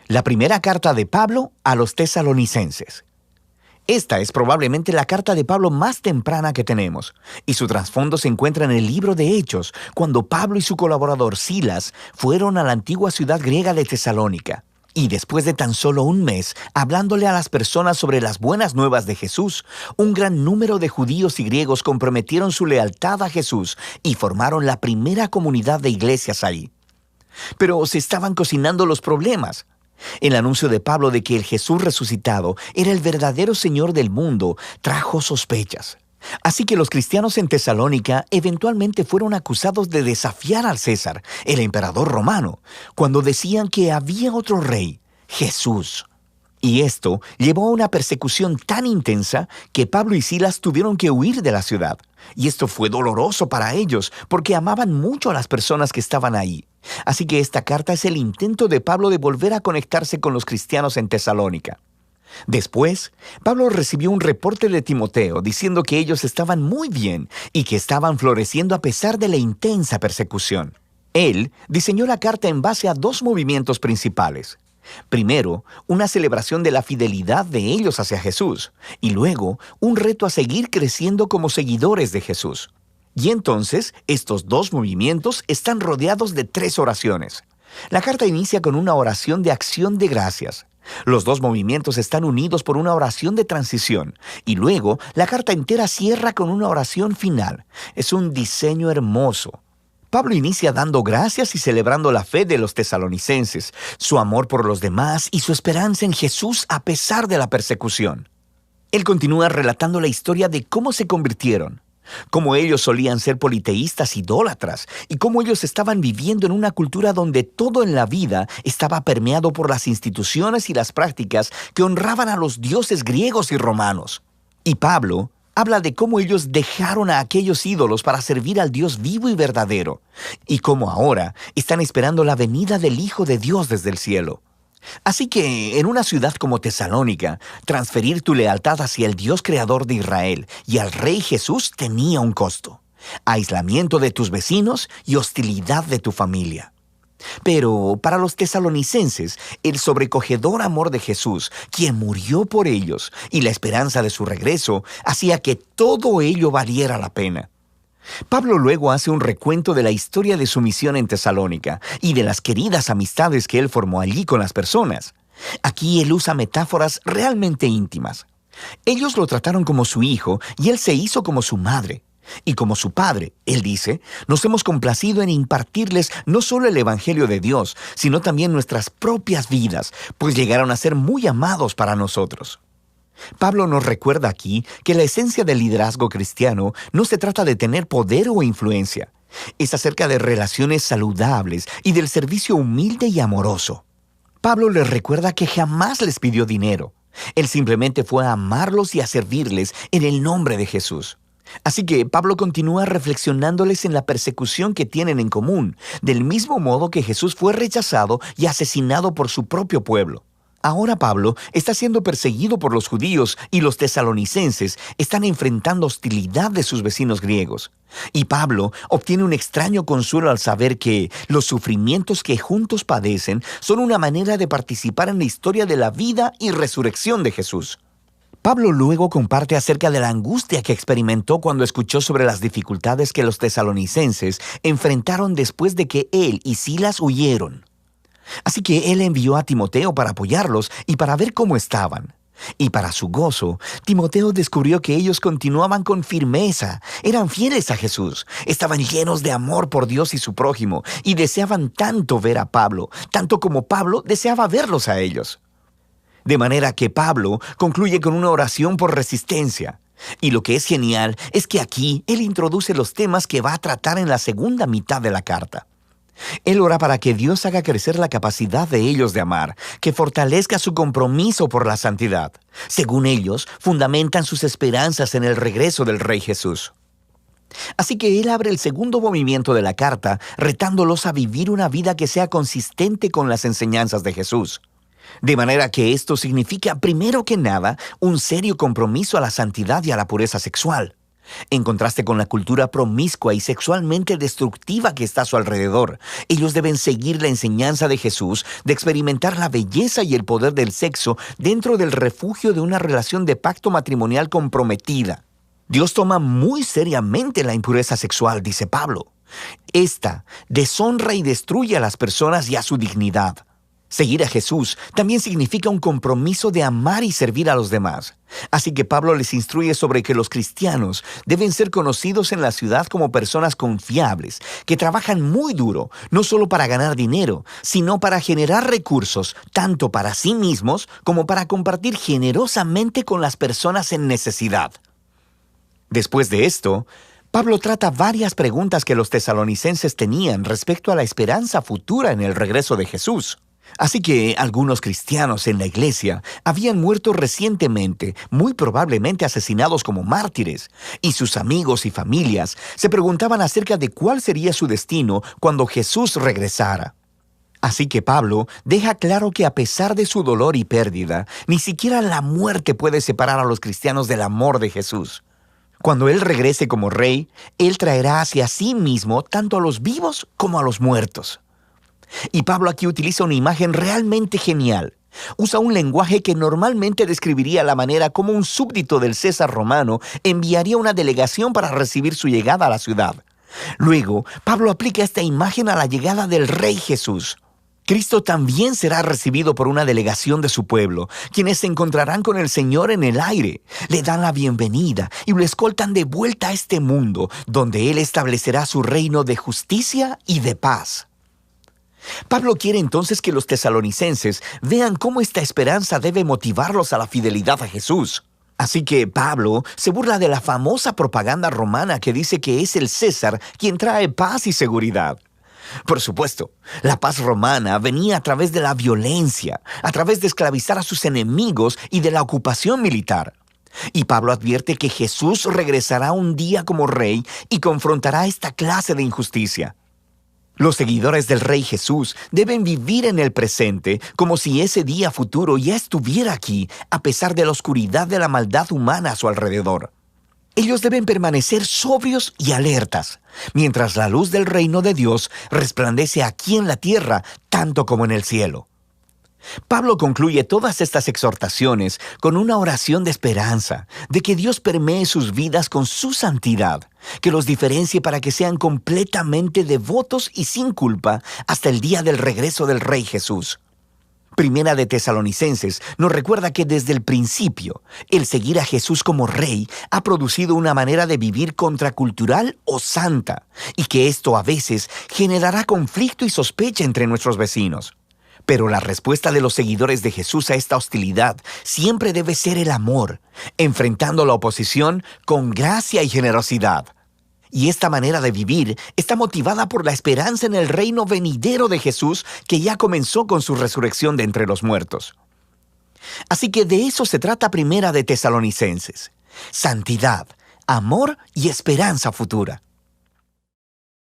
La primera carta de Pablo a los tesalonicenses. Esta es probablemente la carta de Pablo más temprana que tenemos, y su trasfondo se encuentra en el libro de Hechos, cuando Pablo y su colaborador Silas fueron a la antigua ciudad griega de Tesalónica. Y después de tan solo un mes, hablándole a las personas sobre las buenas nuevas de Jesús, un gran número de judíos y griegos comprometieron su lealtad a Jesús y formaron la primera comunidad de iglesias ahí. Pero se estaban cocinando los problemas. El anuncio de Pablo de que el Jesús resucitado era el verdadero Señor del mundo trajo sospechas. Así que los cristianos en Tesalónica eventualmente fueron acusados de desafiar al César, el emperador romano, cuando decían que había otro rey, Jesús. Y esto llevó a una persecución tan intensa que Pablo y Silas tuvieron que huir de la ciudad. Y esto fue doloroso para ellos porque amaban mucho a las personas que estaban ahí. Así que esta carta es el intento de Pablo de volver a conectarse con los cristianos en Tesalónica. Después, Pablo recibió un reporte de Timoteo diciendo que ellos estaban muy bien y que estaban floreciendo a pesar de la intensa persecución. Él diseñó la carta en base a dos movimientos principales. Primero, una celebración de la fidelidad de ellos hacia Jesús, y luego, un reto a seguir creciendo como seguidores de Jesús. Y entonces, estos dos movimientos están rodeados de tres oraciones. La carta inicia con una oración de acción de gracias. Los dos movimientos están unidos por una oración de transición, y luego la carta entera cierra con una oración final. Es un diseño hermoso. Pablo inicia dando gracias y celebrando la fe de los tesalonicenses, su amor por los demás y su esperanza en Jesús a pesar de la persecución. Él continúa relatando la historia de cómo se convirtieron, cómo ellos solían ser politeístas idólatras y cómo ellos estaban viviendo en una cultura donde todo en la vida estaba permeado por las instituciones y las prácticas que honraban a los dioses griegos y romanos. Y Pablo habla de cómo ellos dejaron a aquellos ídolos para servir al Dios vivo y verdadero, y cómo ahora están esperando la venida del Hijo de Dios desde el cielo. Así que, en una ciudad como Tesalónica, transferir tu lealtad hacia el Dios creador de Israel y al Rey Jesús tenía un costo: aislamiento de tus vecinos y hostilidad de tu familia. Pero para los tesalonicenses, el sobrecogedor amor de Jesús, quien murió por ellos, y la esperanza de su regreso, hacía que todo ello valiera la pena. Pablo luego hace un recuento de la historia de su misión en Tesalónica y de las queridas amistades que él formó allí con las personas. Aquí él usa metáforas realmente íntimas. Ellos lo trataron como su hijo y él se hizo como su madre. Y como su padre, él dice, nos hemos complacido en impartirles no solo el Evangelio de Dios, sino también nuestras propias vidas, pues llegaron a ser muy amados para nosotros. Pablo nos recuerda aquí que la esencia del liderazgo cristiano no se trata de tener poder o influencia. Es acerca de relaciones saludables y del servicio humilde y amoroso. Pablo les recuerda que jamás les pidió dinero. Él simplemente fue a amarlos y a servirles en el nombre de Jesús. Así que Pablo continúa reflexionándoles en la persecución que tienen en común, del mismo modo que Jesús fue rechazado y asesinado por su propio pueblo. Ahora Pablo está siendo perseguido por los judíos y los tesalonicenses están enfrentando hostilidad de sus vecinos griegos. Y Pablo obtiene un extraño consuelo al saber que los sufrimientos que juntos padecen son una manera de participar en la historia de la vida y resurrección de Jesús. Pablo luego comparte acerca de la angustia que experimentó cuando escuchó sobre las dificultades que los tesalonicenses enfrentaron después de que él y Silas huyeron. Así que él envió a Timoteo para apoyarlos y para ver cómo estaban. Y para su gozo, Timoteo descubrió que ellos continuaban con firmeza, eran fieles a Jesús, estaban llenos de amor por Dios y su prójimo, y deseaban tanto ver a Pablo, tanto como Pablo deseaba verlos a ellos. De manera que Pablo concluye con una oración por resistencia. Y lo que es genial es que aquí él introduce los temas que va a tratar en la segunda mitad de la carta. Él ora para que Dios haga crecer la capacidad de ellos de amar, que fortalezca su compromiso por la santidad. Según ellos, fundamentan sus esperanzas en el regreso del Rey Jesús. Así que él abre el segundo movimiento de la carta, retándolos a vivir una vida que sea consistente con las enseñanzas de Jesús. De manera que esto significa, primero que nada, un serio compromiso a la santidad y a la pureza sexual. En contraste con la cultura promiscua y sexualmente destructiva que está a su alrededor, ellos deben seguir la enseñanza de Jesús de experimentar la belleza y el poder del sexo dentro del refugio de una relación de pacto matrimonial comprometida. Dios toma muy seriamente la impureza sexual, dice Pablo. Esta deshonra y destruye a las personas y a su dignidad. Seguir a Jesús también significa un compromiso de amar y servir a los demás. Así que Pablo les instruye sobre que los cristianos deben ser conocidos en la ciudad como personas confiables, que trabajan muy duro, no solo para ganar dinero, sino para generar recursos, tanto para sí mismos como para compartir generosamente con las personas en necesidad. Después de esto, Pablo trata varias preguntas que los tesalonicenses tenían respecto a la esperanza futura en el regreso de Jesús. Así que algunos cristianos en la iglesia habían muerto recientemente, muy probablemente asesinados como mártires, y sus amigos y familias se preguntaban acerca de cuál sería su destino cuando Jesús regresara. Así que Pablo deja claro que a pesar de su dolor y pérdida, ni siquiera la muerte puede separar a los cristianos del amor de Jesús. Cuando Él regrese como rey, Él traerá hacia sí mismo tanto a los vivos como a los muertos. Y Pablo aquí utiliza una imagen realmente genial. Usa un lenguaje que normalmente describiría la manera como un súbdito del César romano enviaría una delegación para recibir su llegada a la ciudad. Luego, Pablo aplica esta imagen a la llegada del Rey Jesús. Cristo también será recibido por una delegación de su pueblo, quienes se encontrarán con el Señor en el aire, le dan la bienvenida y lo escoltan de vuelta a este mundo, donde Él establecerá su reino de justicia y de paz. Pablo quiere entonces que los tesalonicenses vean cómo esta esperanza debe motivarlos a la fidelidad a Jesús. Así que Pablo se burla de la famosa propaganda romana que dice que es el César quien trae paz y seguridad. Por supuesto, la paz romana venía a través de la violencia, a través de esclavizar a sus enemigos y de la ocupación militar. Y Pablo advierte que Jesús regresará un día como rey y confrontará esta clase de injusticia. Los seguidores del Rey Jesús deben vivir en el presente como si ese día futuro ya estuviera aquí, a pesar de la oscuridad de la maldad humana a su alrededor. Ellos deben permanecer sobrios y alertas, mientras la luz del reino de Dios resplandece aquí en la tierra, tanto como en el cielo. Pablo concluye todas estas exhortaciones con una oración de esperanza, de que Dios permee sus vidas con su santidad, que los diferencie para que sean completamente devotos y sin culpa hasta el día del regreso del Rey Jesús. Primera de Tesalonicenses nos recuerda que desde el principio, el seguir a Jesús como Rey ha producido una manera de vivir contracultural o santa, y que esto a veces generará conflicto y sospecha entre nuestros vecinos. Pero la respuesta de los seguidores de Jesús a esta hostilidad siempre debe ser el amor, enfrentando la oposición con gracia y generosidad. Y esta manera de vivir está motivada por la esperanza en el reino venidero de Jesús que ya comenzó con su resurrección de entre los muertos. Así que de eso se trata Primera de Tesalonicenses: santidad, amor y esperanza futura.